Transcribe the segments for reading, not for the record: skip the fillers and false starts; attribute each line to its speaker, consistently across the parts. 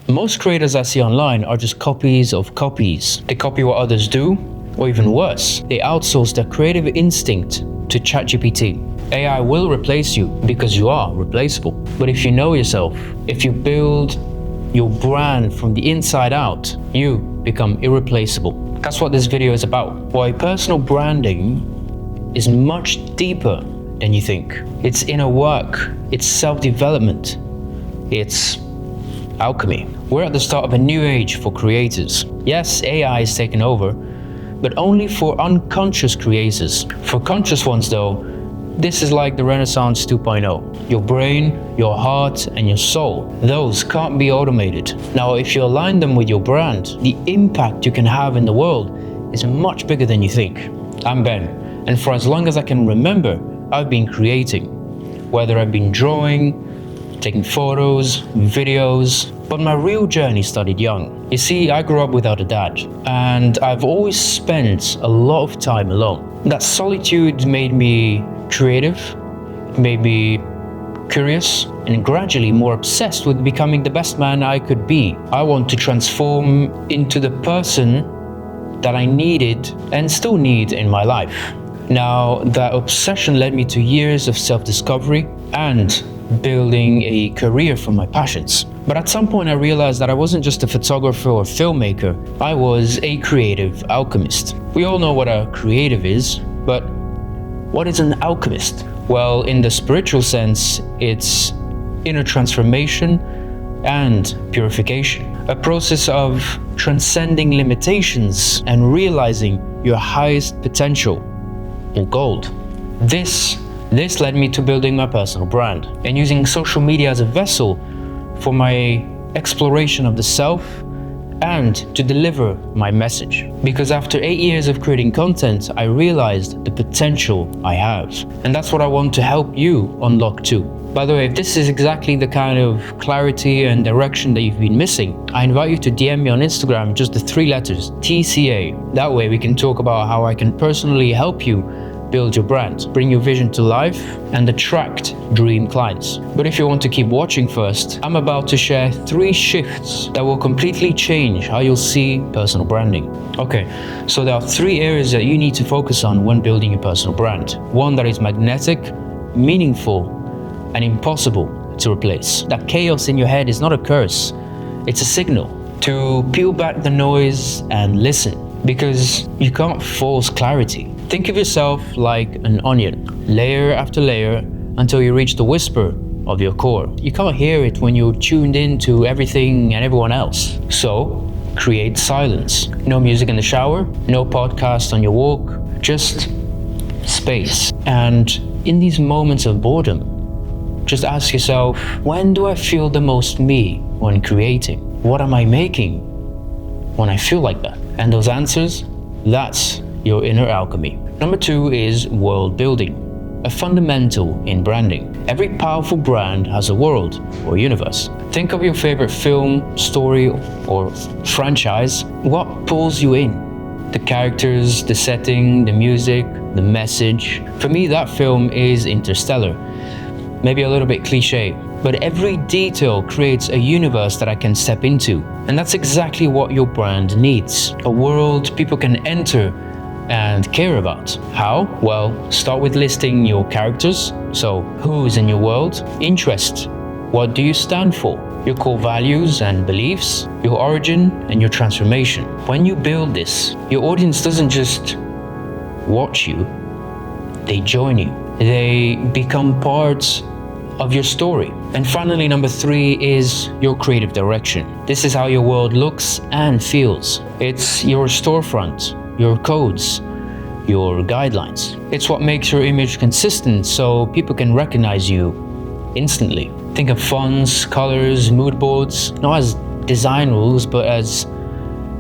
Speaker 1: Most creators I see online are just copies of copies. They copy what others do, or even worse, they outsource their creative instinct to ChatGPT. AI will replace you because you are replaceable. But if you know yourself, if you build your brand from the inside out, you become irreplaceable. That's what this video is about. Why personal branding is much deeper than you think. It's inner work, it's self-development, it's alchemy. We're at the start of a new age for creators. Yes, AI is taking over, but only for unconscious creators. For conscious ones though, this is like the Renaissance 2.0. Your brain, your heart, and your soul, those can't be automated. Now, if you align them with your brand, the impact you can have in the world is much bigger than you think. I'm Ben, and for as long as I can remember, I've been creating. Whether I've been drawing, taking photos, videos, but my real journey started young. You see, I grew up without a dad, and I've always spent a lot of time alone. That solitude made me creative, made me curious, and gradually more obsessed with becoming the best man I could be. I want to transform into the person that I needed and still need in my life. Now, that obsession led me to years of self-discovery and building a career from my passions. But at some point I realized that I wasn't just a photographer or filmmaker, I was a creative alchemist. We all know what a creative is, but what is an alchemist? Well, in the spiritual sense, it's inner transformation and purification, a process of transcending limitations and realizing your highest potential in gold. This led me to building my personal brand and using social media as a vessel for my exploration of the self and to deliver my message. Because after 8 years of creating content, I realized the potential I have. And that's what I want to help you unlock too. By the way, if this is exactly the kind of clarity and direction that you've been missing, I invite you to DM me on Instagram, just the 3 letters, TCA. That way we can talk about how I can personally help you build your brand, bring your vision to life, and attract dream clients. But if you want to keep watching first, I'm about to share 3 shifts that will completely change how you'll see personal branding. Okay, so there are 3 areas that you need to focus on when building your personal brand. One that is magnetic, meaningful, and impossible to replace. That chaos in your head is not a curse, it's a signal to peel back the noise and listen, because you can't force clarity. Think of yourself like an onion, layer after layer, until you reach the whisper of your core. You can't hear it when you're tuned in to everything and everyone else. So, create silence. No music in the shower, no podcast on your walk, just space. And in these moments of boredom, just ask yourself, when do I feel the most me when creating? What am I making when I feel like that? And those answers, that's your inner alchemy. Number 2 is world building, a fundamental in branding. Every powerful brand has a world or universe. Think of your favorite film, story, or franchise. What pulls you in? The characters, the setting, the music, the message. For me, that film is Interstellar. Maybe a little bit cliche, but every detail creates a universe that I can step into. And that's exactly what your brand needs. A world people can enter and care about. How? Well, start with listing your characters. So, who's in your world? Interest. What do you stand for? Your core values and beliefs, your origin and your transformation. When you build this, your audience doesn't just watch you, they join you. They become part of your story. And finally, number 3 is your creative direction. This is how your world looks and feels. It's your storefront, your codes, your guidelines. It's what makes your image consistent so people can recognize you instantly. Think of fonts, colors, mood boards, not as design rules, but as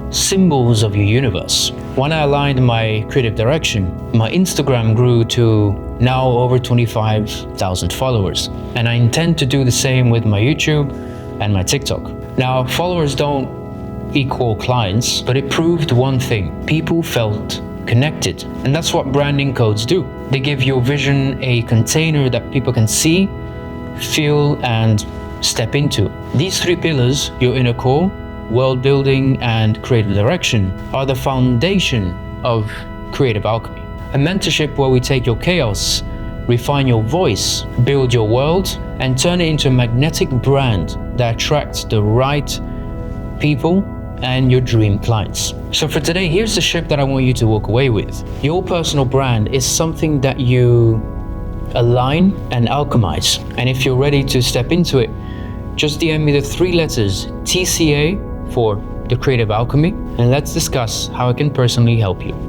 Speaker 1: symbols of your universe. When I aligned my creative direction, my Instagram grew to now over 25,000 followers. And I intend to do the same with my YouTube and my TikTok. Now, followers don't equal clients, but it proved one thing: people felt connected. And that's what branding codes do. They give your vision a container that people can see, feel, and step into. These three pillars, your inner core, world building, and creative direction, are the foundation of creative alchemy. A mentorship where we take your chaos, refine your voice, build your world, and turn it into a magnetic brand that attracts the right people and your dream clients. So for today, here's the ship that I want you to walk away with. Your personal brand is something that you align and alchemize. And if you're ready to step into it, just DM me the 3 letters TCA for the creative alchemy, and let's discuss how I can personally help you.